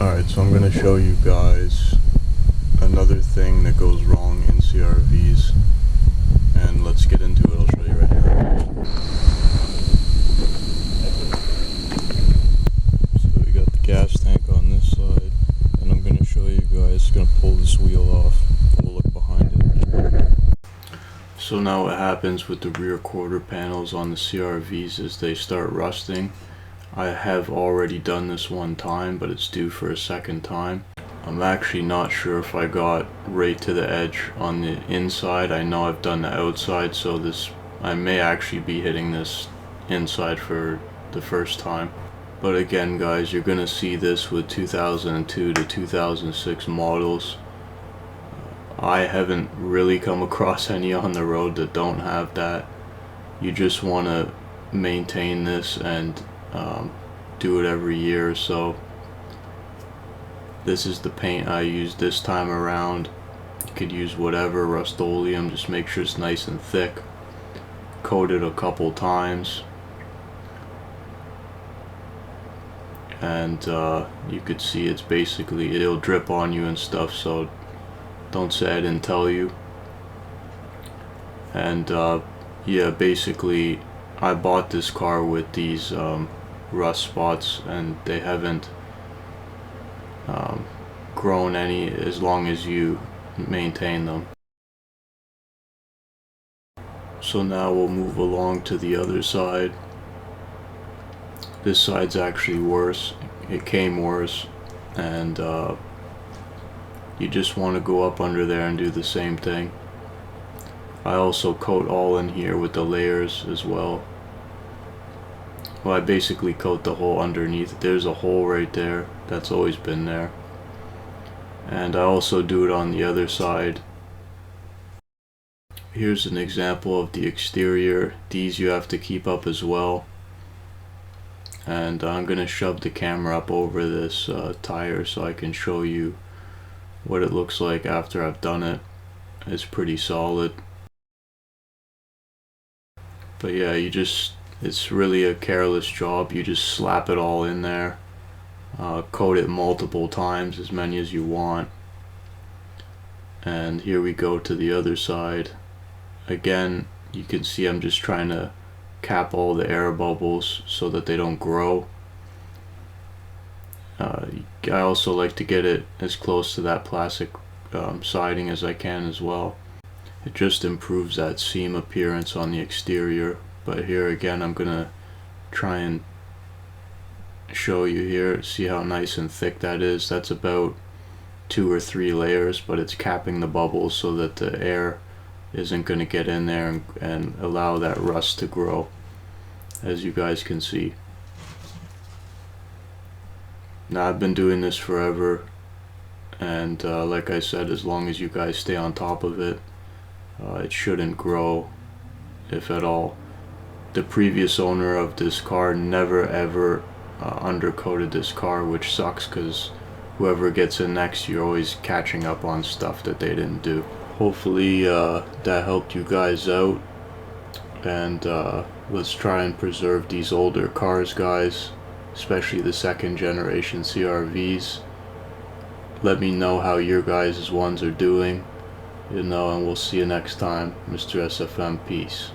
Alright, so I'm going to show you guys another thing that goes wrong in CRVs, and let's get into it. I'll show you right here. So we got the gas tank on this side, and I'm going to show you guys, going to pull this wheel off, and we'll look behind it. So now what happens with the rear quarter panels on the CRVs is they start rusting. I have already done this one time, but it's due for a second time. I'm actually not sure if I got right to the edge on the inside. I know I've done the outside, so I may actually be hitting this inside for the first time. But again guys, you're gonna see this with 2002 to 2006 models. I haven't really come across any on the road that don't have that. You just want to maintain this and do it every year. So this is the paint I used this time around. You could use whatever, Rust-Oleum, just make sure it's nice and thick. Coat it a couple times, and you could see it's basically, it'll drip on you and stuff, so don't say I didn't tell you. And yeah, basically I bought this car with these rust spots, and they haven't grown any as long as you maintain them. So now we'll move along to the other side. This side's actually worse. It came worse, and you just want to go up under there and do the same thing. I also coat all in here with the layers as well. Well, I basically coat the hole underneath. There's a hole right there that's always been there, and I also do it on the other side. Here's an example of the exterior. These you have to keep up as well, and I'm gonna shove the camera up over this tire so I can show you what it looks like after I've done it. It's pretty solid. But yeah, it's really a careless job. You just slap it all in there, coat it multiple times, as many as you want. And here we go to the other side. Again, you can see I'm just trying to cap all the air bubbles so that they don't grow. I also like to get it as close to that plastic siding as I can as well. It just improves that seam appearance on the exterior. But here again, I'm gonna try and show you here. See how nice and thick that is. That's about 2 or 3 layers, but it's capping the bubbles so that the air isn't gonna get in there and allow that rust to grow, as you guys can see. Now, I've been doing this forever, and like I said, as long as you guys stay on top of it, it shouldn't grow, if at all. The previous owner of this car never ever undercoated this car, which sucks, because whoever gets in next, you're always catching up on stuff that they didn't do. Hopefully that helped you guys out, and let's try and preserve these older cars, guys, especially the second generation CRVs. Let me know how your guys' ones are doing, and we'll see you next time. Mr. SFM, peace.